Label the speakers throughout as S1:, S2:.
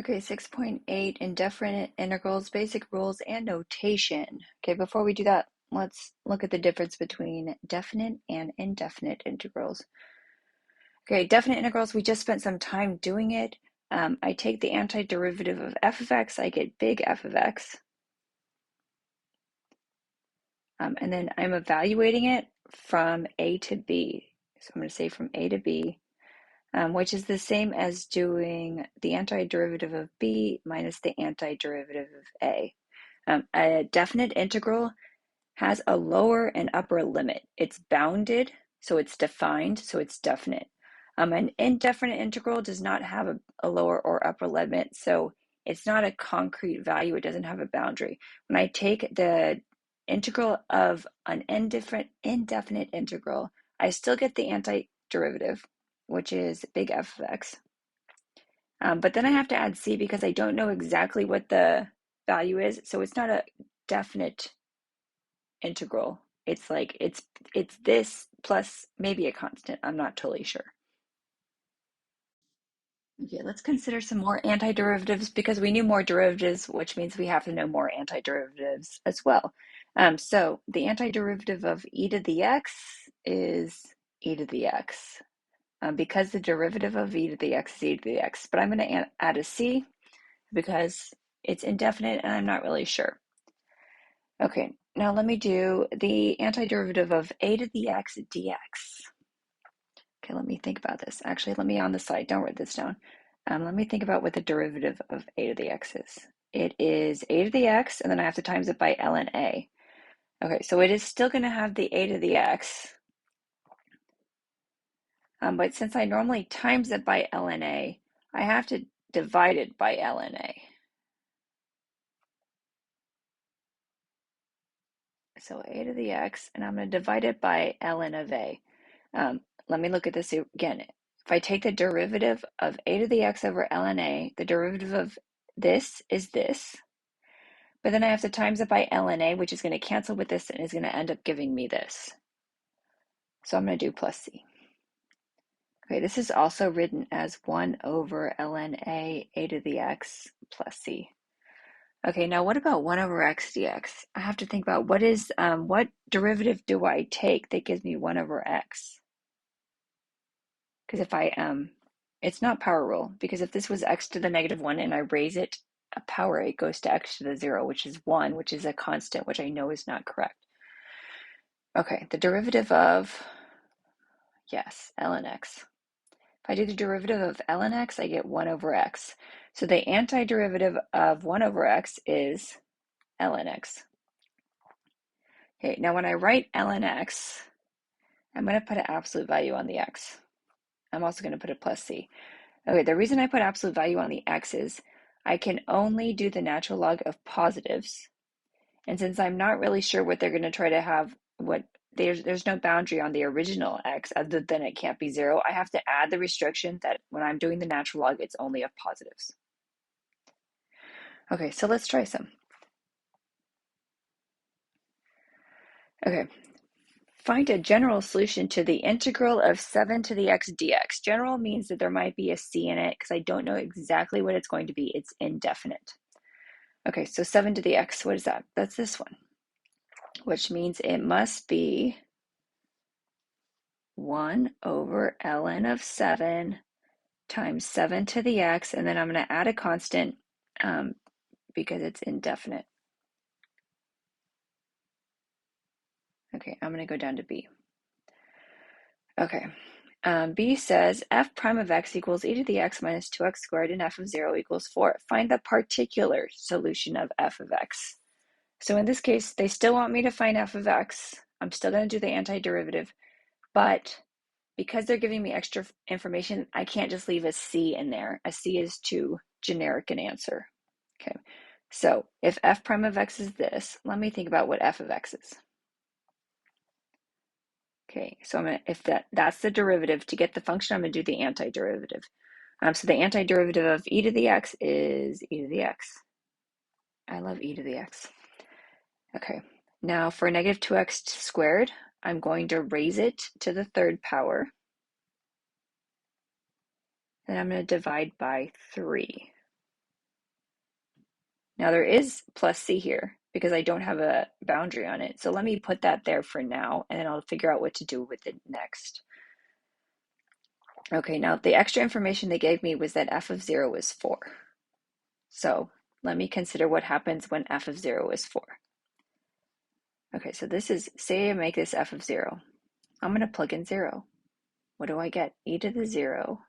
S1: Okay, 6.8, indefinite integrals, basic rules, and notation. Okay, before we do that, let's look at the difference between definite and indefinite integrals. Okay, definite integrals, we just spent some time doing it. I take the antiderivative of f of x, I get big F of x. And then I'm evaluating it from a to b. So I'm going to say from a to b, which is the same as doing the antiderivative of b minus the antiderivative of a. A definite integral has a lower and upper limit. It's bounded, so it's defined, so it's definite. An indefinite integral does not have a lower or upper limit, so it's not a concrete value. It doesn't have a boundary. When I take the integral of an indefinite integral, I still get the antiderivative, which is big F of x. But then I have to add c because I don't know exactly what the value is, so it's not a definite integral. It's like it's this plus maybe a constant. I'm not totally sure. Okay, let's consider some more antiderivatives because we knew more derivatives, which means we have to know more antiderivatives as well. So the antiderivative of e to the x is e to the x because the derivative of e to the x is e to the x. But I'm going to add a c because it's indefinite and I'm not really sure. Okay, now let me do the antiderivative of a to the x dx. Okay, let me think about this. Actually, let me on the side, don't write this down. Let me think about what the derivative of a to the x is. It is a to the x, and then I have to times it by ln a. Okay, so it is still going to have the a to the x, but since I normally times it by ln a, I have to divide it by ln a. So a to the x, and I'm going to divide it by ln of a. Let me look at this again. If I take the derivative of a to the x over ln a, the derivative of this is this. But then I have to times it by ln a, which is going to cancel with this and is going to end up giving me this. So I'm going to do plus c. Okay, this is also written as 1 over ln a to the x plus c. Okay, now what about 1 over x dx? I have to think about what derivative do I take that gives me 1 over x? Because if I, it's not power rule, because if this was x to the negative 1 and I raise it a power, it goes to x to the 0, which is 1, which is a constant, which I know is not correct. Okay, the derivative of, yes, ln x. If I do the derivative of ln x, I get 1 over x. So the antiderivative of 1 over x is ln x. Okay, now when I write ln x, I'm going to put an absolute value on the x. I'm also going to put a plus c. Okay, the reason I put absolute value on the x is I can only do the natural log of positives. And since I'm not really sure what they're going to try to have, there's no boundary on the original x other than it can't be 0, I have to add the restriction that when I'm doing the natural log, it's only of positives. Okay, so let's try some. Okay, find a general solution to the integral of 7 to the x dx. General means that there might be a c in it because I don't know exactly what it's going to be. It's indefinite. Okay, so 7 to the x, what is that? That's this one, which means it must be 1 over ln of 7 times 7 to the x, and then I'm going to add a constant because it's indefinite. Okay, I'm going to go down to b. Okay, b says f prime of x equals e to the x minus 2x squared and f of 0 equals 4. Find the particular solution of f of x. So in this case, they still want me to find f of x. I'm still going to do the antiderivative, but because they're giving me extra information, I can't just leave a c in there. A c is too generic an answer. Okay, so if f prime of x is this, let me think about what f of x is. Okay, so if that's the derivative, to get the function, I'm going to do the antiderivative. So the antiderivative of e to the x is e to the x. I love e to the x. Okay, now for negative 2x squared, I'm going to raise it to the third power. Then I'm going to divide by 3. Now there is plus c here because I don't have a boundary on it. So let me put that there for now, and then I'll figure out what to do with it next. Okay, now the extra information they gave me was that f of 0 is 4. So let me consider what happens when f of 0 is 4. Okay, so this is, say I make this f of 0. I'm going to plug in 0. What do I get? E to the 0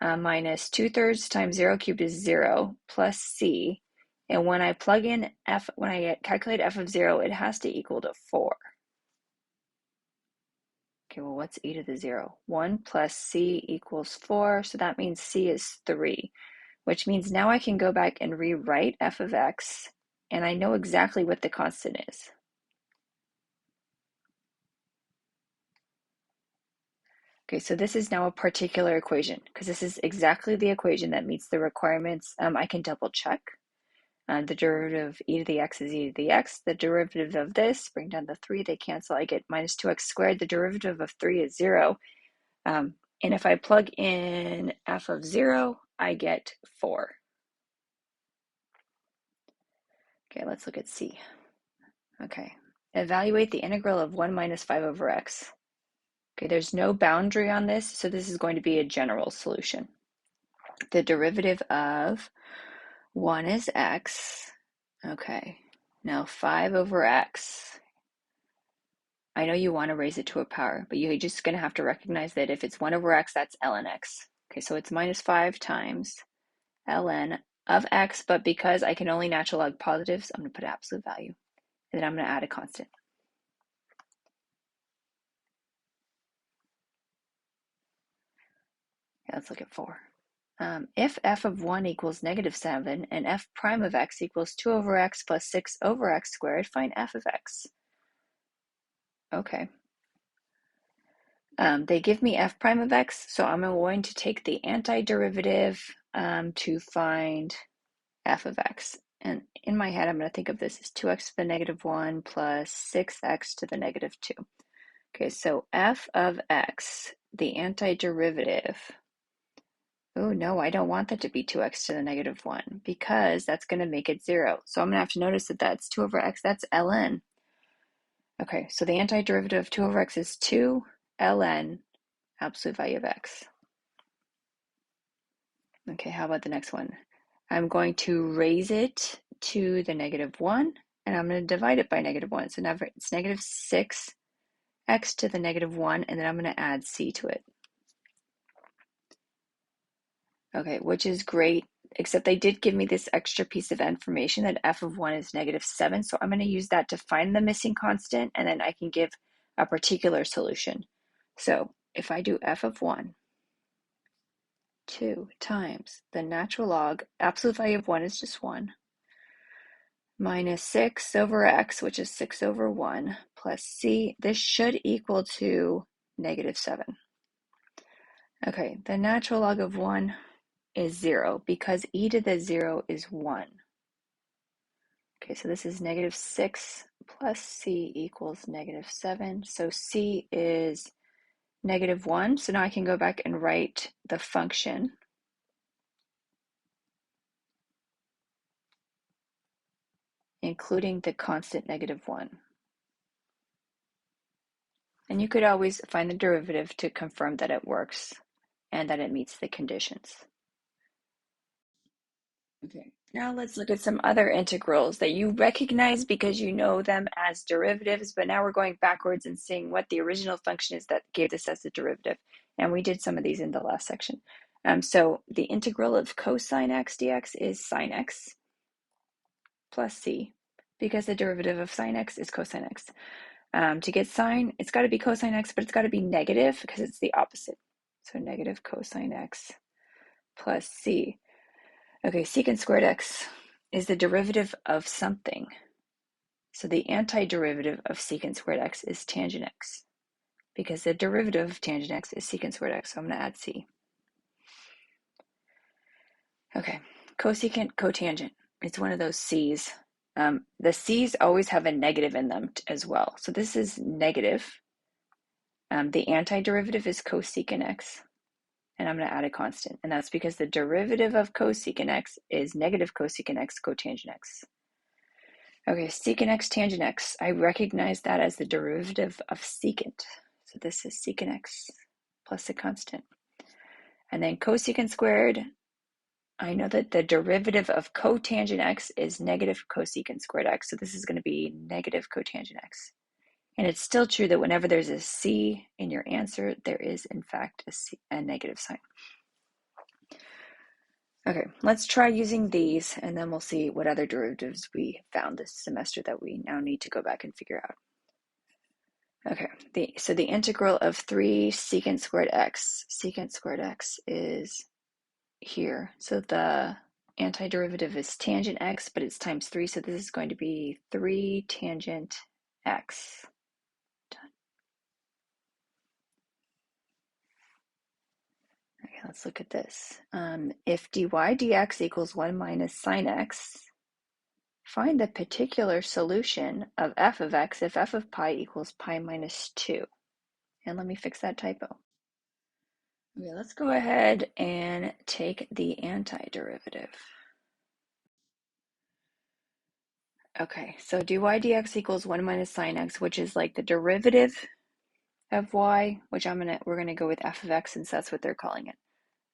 S1: minus 2/3 times 0 cubed is 0 plus c. And when I plug in f, when I calculate f of 0, it has to equal to 4. Okay, well, what's e to the 0? 1 plus c equals 4, so that means c is 3, which means now I can go back and rewrite f of x, and I know exactly what the constant is. Okay, so this is now a particular equation, because this is exactly the equation that meets the requirements. I can double check. The derivative of e to the x is e to the x. The derivative of this, bring down the 3, they cancel. I get minus 2x squared. The derivative of 3 is 0. And if I plug in f of 0, I get 4. Okay, let's look at c. Okay, evaluate the integral of 1 minus 5 over x. Okay, there's no boundary on this, so this is going to be a general solution. The derivative of 1 is x. Okay, now 5 over x. I know you want to raise it to a power, but you're just going to have to recognize that if it's 1 over x, that's ln x. Okay, so it's minus 5 times ln of x, but because I can only natural log positives, I'm going to put absolute value. And then I'm going to add a constant. Okay, let's look at 4. If f of 1 equals negative 7 and f prime of x equals 2 over x plus 6 over x squared, find f of x. Okay. They give me f prime of x, so I'm going to take the antiderivative to find f of x. And in my head, I'm going to think of this as 2x to the negative 1 plus 6x to the negative 2. Okay, so f of x, the antiderivative. Oh, no, I don't want that to be 2x to the negative 1 because that's going to make it 0. So I'm going to have to notice that that's 2 over x. That's ln. Okay, so the antiderivative of 2 over x is 2 ln absolute value of x. Okay, how about the next one? I'm going to raise it to the negative 1, and I'm going to divide it by negative 1. So now it's negative 6x to the negative 1, and then I'm going to add c to it. Okay, which is great, except they did give me this extra piece of information that f of 1 is negative 7, so I'm going to use that to find the missing constant, and then I can give a particular solution. So if I do f of 1, 2 times the natural log, absolute value of 1 is just 1, minus 6 over x, which is 6 over 1, plus c, this should equal to negative 7. Okay, the natural log of 1 is 0 because e to the 0 is 1. Okay, so this is negative 6 plus c equals negative 7. So c is negative 1. So now I can go back and write the function. Including the constant negative 1. And you could always find the derivative to confirm that it works and that it meets the conditions. Okay, now let's look at some other integrals that you recognize because you know them as derivatives, but now we're going backwards and seeing what the original function is that gave this as a derivative. And we did some of these in the last section. So the integral of cosine x dx is sine x plus c, because the derivative of sine x is cosine x. To get sine, it's got to be cosine x, but it's got to be negative because it's the opposite. So negative cosine x plus c. Okay, secant squared x is the derivative of something. So the antiderivative of secant squared x is tangent x, because the derivative of tangent x is secant squared x. So I'm going to add c. Okay, cosecant, cotangent. It's one of those c's. The c's always have a negative in them as well. So this is negative. The antiderivative is cosecant x. and I'm going to add a constant. And that's because the derivative of cosecant x is negative cosecant x cotangent x. Okay, secant x tangent x. I recognize that as the derivative of secant. So this is secant x plus a constant. And then cosecant squared, I know that the derivative of cotangent x is negative cosecant squared x. So this is going to be negative cotangent x. And it's still true that whenever there's a c in your answer, there is in fact a negative sign. Okay, let's try using these, and then we'll see what other derivatives we found this semester that we now need to go back and figure out. Okay, so the integral of 3 secant squared x is here. So the antiderivative is tangent x, but it's times 3, so this is going to be 3 tangent x. Done. Okay, let's look at this. If dy dx equals 1 minus sine x, find the particular solution of f of x if f of pi equals pi minus 2. And let me fix that typo. Okay, let's go ahead and take the antiderivative. Okay, so dy dx equals 1 minus sine x, which is like the derivative of y, which we're gonna go with f of x since that's what they're calling it.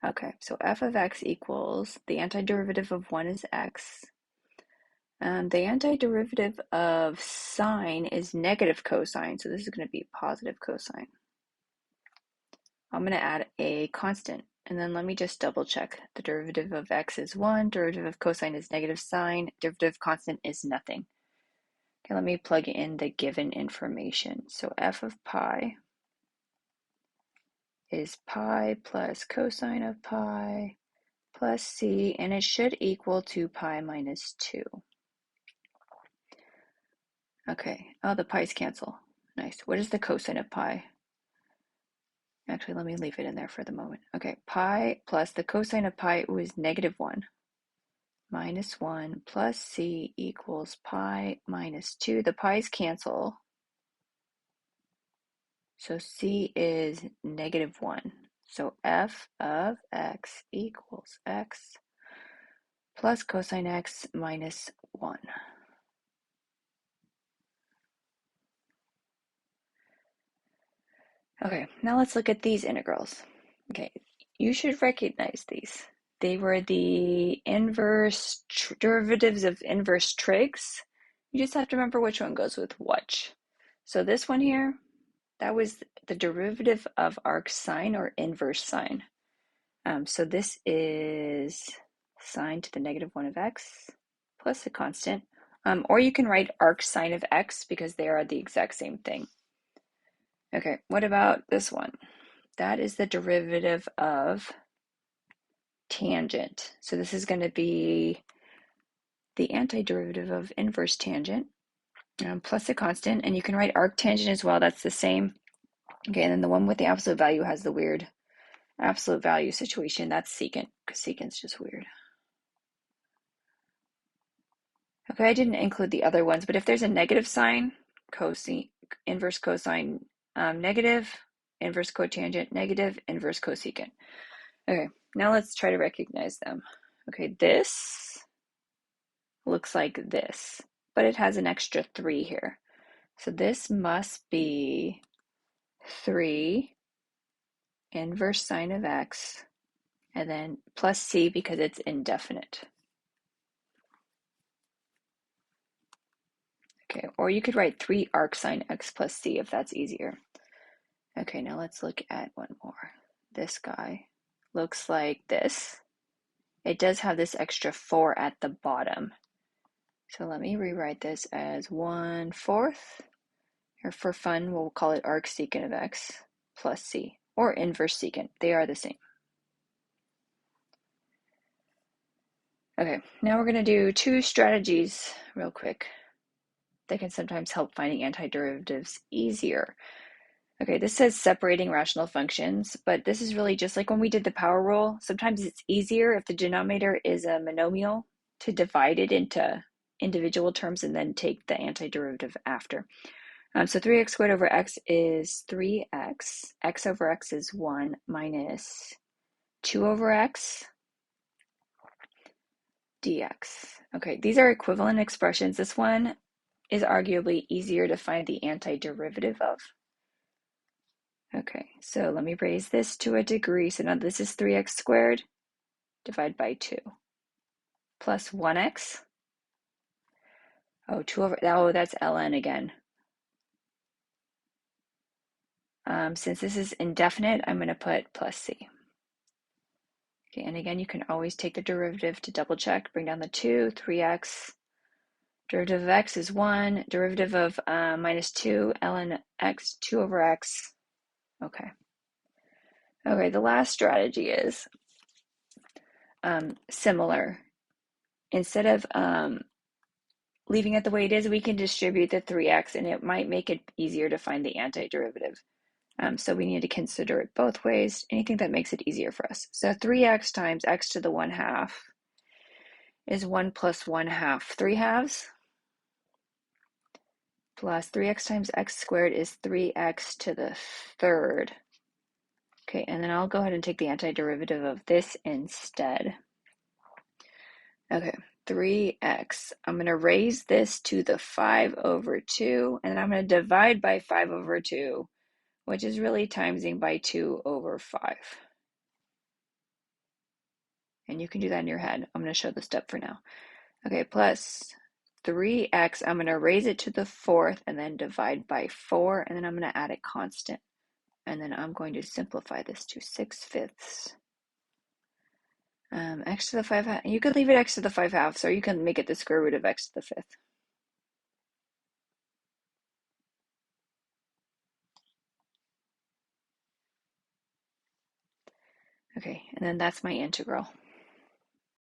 S1: Okay, so f of x equals, the antiderivative of 1 is x. The antiderivative of sine is negative cosine, so this is going to be positive cosine. I'm going to add a constant, and then let me just double check. The derivative of x is 1, derivative of cosine is negative sine, derivative constant is nothing. Okay, let me plug in the given information. So f of pi is pi plus cosine of pi plus c, and it should equal to pi minus 2. Okay, oh, the pi's cancel. Nice. What is the cosine of pi? Actually, let me leave it in there for the moment. Okay, pi plus the cosine of pi was negative 1 minus 1 plus c equals pi minus 2. The pi's cancel. So c is negative 1. So f of x equals x plus cosine x minus 1. Okay, now let's look at these integrals. Okay, you should recognize these. They were the inverse derivatives of inverse trigs. You just have to remember which one goes with which. So this one here, that was the derivative of arc sine or inverse sine. So this is sine to the negative 1 of x plus a constant. Or you can write arc sine of x because they are the exact same thing. Okay, what about this one? That is the derivative of tangent. So this is going to be the antiderivative of inverse tangent plus a constant. And you can write arctangent as well. That's the same. Okay, and then the one with the absolute value has the weird absolute value situation. That's secant, because secant's just weird. Okay, I didn't include the other ones, but if there's a negative sign, cosine, inverse cosine, negative, inverse cotangent, negative, inverse cosecant. Okay, now let's try to recognize them. Okay, this looks like this, but it has an extra 3 here. So this must be 3 inverse sine of x, and then plus c because it's indefinite. Okay, or you could write 3 arc sine x plus c if that's easier. Okay, now let's look at one more. This guy looks like this. It does have this extra 4 at the bottom. So let me rewrite this as 1/4, or for fun, we'll call it arc secant of x plus c, or inverse secant. They are the same. Okay, now we're going to do 2 strategies real quick that can sometimes help finding antiderivatives easier. Okay, this says separating rational functions, but this is really just like when we did the power rule. Sometimes it's easier if the denominator is a monomial to divide it into individual terms and then take the antiderivative after. So 3x squared over x is 3x. X over x is 1 minus 2 over x dx. Okay, these are equivalent expressions. This one is arguably easier to find the antiderivative of. Okay, so let me raise this to a degree. So now this is 3x squared, divide by 2, plus 1x. Oh, 2 over, oh, that's ln again. Since this is indefinite, I'm going to put plus c. Okay, and again, you can always take the derivative to double check. Bring down the 2, 3x. Derivative of x is 1. Derivative of minus 2, ln x, 2 over x. Okay. Okay, the last strategy is similar. Instead of leaving it the way it is, we can distribute the 3x, and it might make it easier to find the antiderivative. So we need to consider it both ways, anything that makes it easier for us. So 3x times x to the 1/2 is 1 plus 1/2, 3/2, plus 3x times x squared is 3x to the 3rd. Okay, and then I'll go ahead and take the antiderivative of this instead. Okay, 3x. I'm going to raise this to the 5 over 2, and then I'm going to divide by 5 over 2, which is really timesing by 2 over 5. And you can do that in your head. I'm going to show the step for now. Okay, plus 3x, I'm going to raise it to the 4th and then divide by 4, and then I'm going to add a constant. And then I'm going to simplify this to 6/5. X to the 5/2. You could leave it x to the 5/2, or you can make it the square root of x to the 5th. Okay, and then that's my integral.